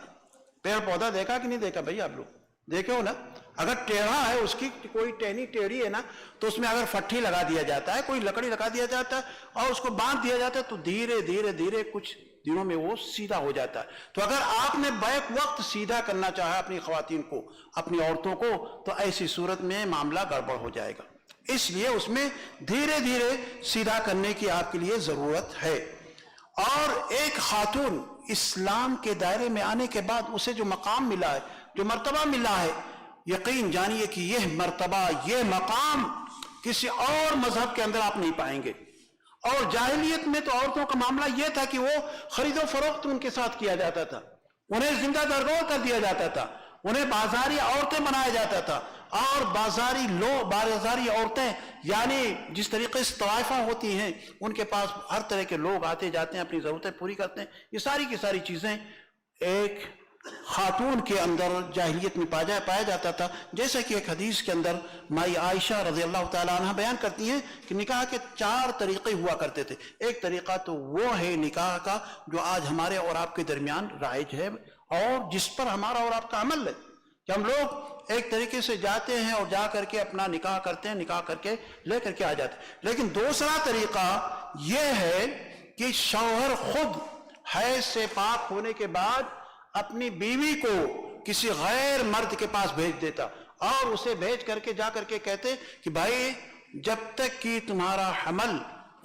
پیڑ پودا دیکھا کہ نہیں دیکھا بھائی؟ آپ لوگ دیکھے ہو نا، اگر ٹیڑھا ہے، اس کی کوئی ٹہنی ٹیڑھی ہے نا، تو اس میں اگر پھٹی لگا دیا جاتا ہے، کوئی لکڑی لگا دیا جاتا ہے اور اس کو باندھ دیا جاتا ہے تو دھیرے دھیرے دھیرے کچھ دنوں میں وہ سیدھا ہو جاتا ہے۔ تو اگر آپ نے بیک وقت سیدھا کرنا چاہا اپنی خواتین کو، اپنی عورتوں کو، تو ایسی صورت میں معاملہ گڑبڑ ہو جائے گا۔ اس لیے اس میں دھیرے دھیرے سیدھا کرنے کی آپ کے لیے ضرورت ہے۔ اور ایک خاتون اسلام کے دائرے میں آنے کے بعد اسے جو مقام ملا ہے، جو مرتبہ ملا ہے، یقین جانیے کہ یہ مرتبہ، یہ مقام کسی اور مذہب کے اندر آپ نہیں پائیں گے۔ اور جاہلیت میں تو عورتوں کا معاملہ یہ تھا کہ وہ خرید و فروخت ان کے ساتھ کیا جاتا تھا، انہیں زندہ درگور کر دیا جاتا تھا، انہیں بازاری عورتیں بنایا جاتا تھا۔ اور بازاری عورتیں یعنی جس طریقے سے طوائفہ ہوتی ہیں، ان کے پاس ہر طرح کے لوگ آتے جاتے ہیں، اپنی ضرورتیں پوری کرتے ہیں، یہ ساری کی ساری چیزیں ایک خاتون کے اندر جاہلیت میں پایا جاتا تھا۔ جیسا کہ ایک حدیث کے اندر مائی عائشہ رضی اللہ تعالیٰ عنہ بیان کرتی ہیں کہ نکاح کے 4 طریقے ہوا کرتے تھے۔ ایک طریقہ تو وہ ہے نکاح کا جو آج ہمارے اور آپ کے درمیان رائج ہے اور جس پر ہمارا اور آپ کا عمل ہے، کہ ہم لوگ ایک طریقے سے جاتے ہیں اور جا کر کے اپنا نکاح کرتے ہیں، نکاح کر کے لے کر کے آ جاتے ہیں۔ لیکن دوسرا طریقہ یہ ہے کہ شوہر خود حیض سے پاک ہونے کے بعد اپنی بیوی کو کسی غیر مرد کے پاس بھیج دیتا اور اسے بھیج کر کے جا کر کے کہتے کہ بھائی جب تک کہ تمہارا حمل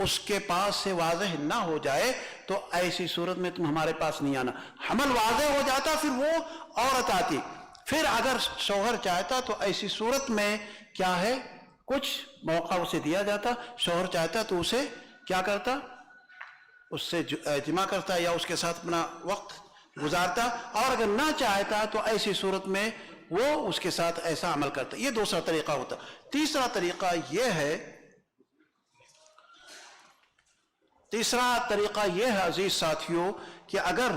اس کے پاس سے واضح نہ ہو جائے تو ایسی صورت میں تم ہمارے پاس نہیں آنا۔ حمل واضح ہو جاتا پھر وہ عورت آتی، پھر اگر شوہر چاہتا تو ایسی صورت میں کیا ہے، کچھ موقع اسے دیا جاتا، شوہر چاہتا تو اسے کیا کرتا، اس سے جمع کرتا یا اس کے ساتھ اپنا وقت گزارتا، اور اگر نہ چاہتا تو ایسی صورت میں وہ اس کے ساتھ ایسا عمل کرتا۔ یہ دوسرا طریقہ ہوتا۔ تیسرا طریقہ یہ ہے عزیز ساتھیوں کہ اگر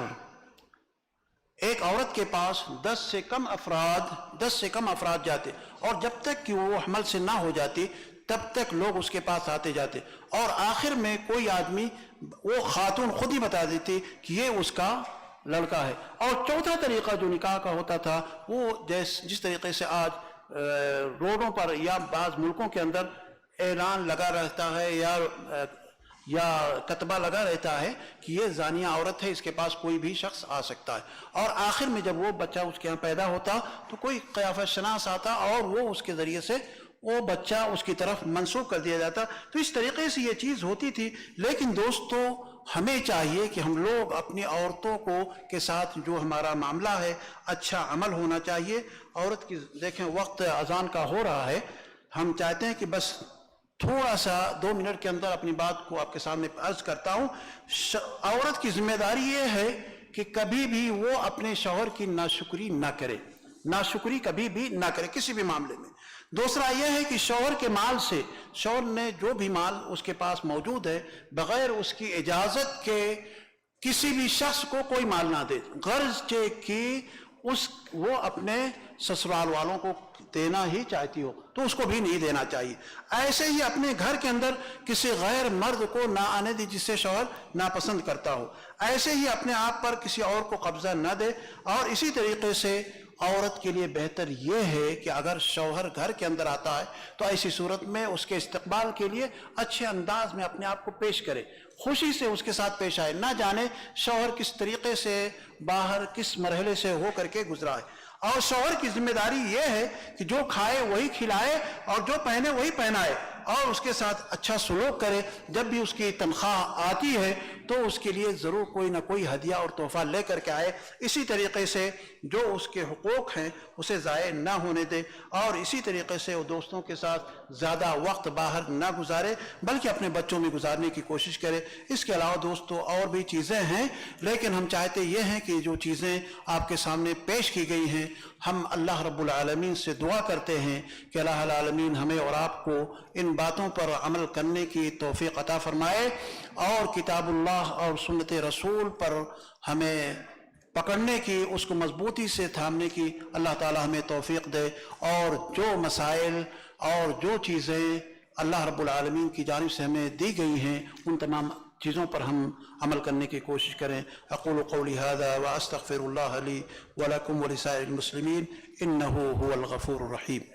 ایک عورت کے پاس 10 سے کم افراد جاتے اور جب تک کہ وہ حمل سے نہ ہو جاتی تب تک لوگ اس کے پاس آتے جاتے اور آخر میں کوئی آدمی، وہ خاتون خود ہی بتا دیتی کہ یہ اس کا لڑکا ہے۔ اور چوتھا طریقہ جو نکاح کا ہوتا تھا وہ جس طریقے سے آج روڈوں پر یا بعض ملکوں کے اندر اعلان لگا رہتا ہے یا کتبہ لگا رہتا ہے کہ یہ زانیہ عورت ہے، اس کے پاس کوئی بھی شخص آ سکتا ہے، اور آخر میں جب وہ بچہ اس کے یہاں پیدا ہوتا تو کوئی قیافہ شناس آتا اور وہ اس کے ذریعے سے وہ بچہ اس کی طرف منسوخ کر دیا جاتا۔ تو اس طریقے سے یہ چیز ہوتی تھی۔ لیکن دوستو، ہمیں چاہیے کہ ہم لوگ اپنی عورتوں کے ساتھ جو ہمارا معاملہ ہے اچھا عمل ہونا چاہیے۔ عورت کی دیکھیں وقت اذان کا ہو رہا ہے، ہم چاہتے ہیں کہ بس تھوڑا سا 2 منٹ کے اندر اپنی بات کو آپ کے سامنے عرض کرتا ہوں۔ عورت کی ذمہ داری یہ ہے کہ کبھی بھی وہ اپنے شوہر کی ناشکری نہ کرے، ناشکری کبھی بھی نہ کرے کسی بھی معاملے میں۔ دوسرا یہ ہے کہ شوہر کے مال سے، شوہر نے جو بھی مال اس کے پاس موجود ہے، بغیر اس کی اجازت کے کسی بھی شخص کو کوئی مال نہ دے، غرض کہ وہ اپنے سسرال والوں کو دینا ہی چاہتی ہو تو اس کو بھی نہیں دینا چاہیے۔ ایسے ہی اپنے گھر کے اندر کسی غیر مرد کو نہ آنے دے جس سے شوہر ناپسند کرتا ہو، ایسے ہی اپنے آپ پر کسی اور کو قبضہ نہ دے۔ اور اسی طریقے سے عورت کے لیے بہتر یہ ہے کہ اگر شوہر گھر کے اندر آتا ہے تو ایسی صورت میں اس کے استقبال کے لیے اچھے انداز میں اپنے آپ کو پیش کرے، خوشی سے اس کے ساتھ پیش آئے، نہ جانے شوہر کس طریقے سے باہر کس مرحلے سے ہو کر کے گزرا ہے۔ اور شوہر کی ذمہ داری یہ ہے کہ جو کھائے وہی کھلائے اور جو پہنے وہی پہنائے، اور اس کے ساتھ اچھا سلوک کرے۔ جب بھی اس کی تنخواہ آتی ہے تو اس کے لیے ضرور کوئی نہ کوئی ہدیہ اور تحفہ لے کر کے آئے۔ اسی طریقے سے جو اس کے حقوق ہیں اسے ضائع نہ ہونے دے، اور اسی طریقے سے وہ دوستوں کے ساتھ زیادہ وقت باہر نہ گزارے بلکہ اپنے بچوں میں گزارنے کی کوشش کرے۔ اس کے علاوہ دوستوں اور بھی چیزیں ہیں، لیکن ہم چاہتے یہ ہیں کہ جو چیزیں آپ کے سامنے پیش کی گئی ہیں، ہم اللہ رب العالمین سے دعا کرتے ہیں کہ اللہ العالمین ہمیں اور آپ کو ان باتوں پر عمل کرنے کی توفیق عطا فرمائے، اور کتاب اللہ اور سنت رسول پر ہمیں پکڑنے کی، اس کو مضبوطی سے تھامنے کی اللہ تعالی ہمیں توفیق دے، اور جو مسائل اور جو چیزیں اللہ رب العالمین کی جانب سے ہمیں دی گئی ہیں ان تمام چیزوں پر ہم عمل کرنے کی کوشش کریں۔ اقول قولی هذا واستغفر اللہ لی ولکم ولسائر المسلمین انہ هو الغفور الرحیم۔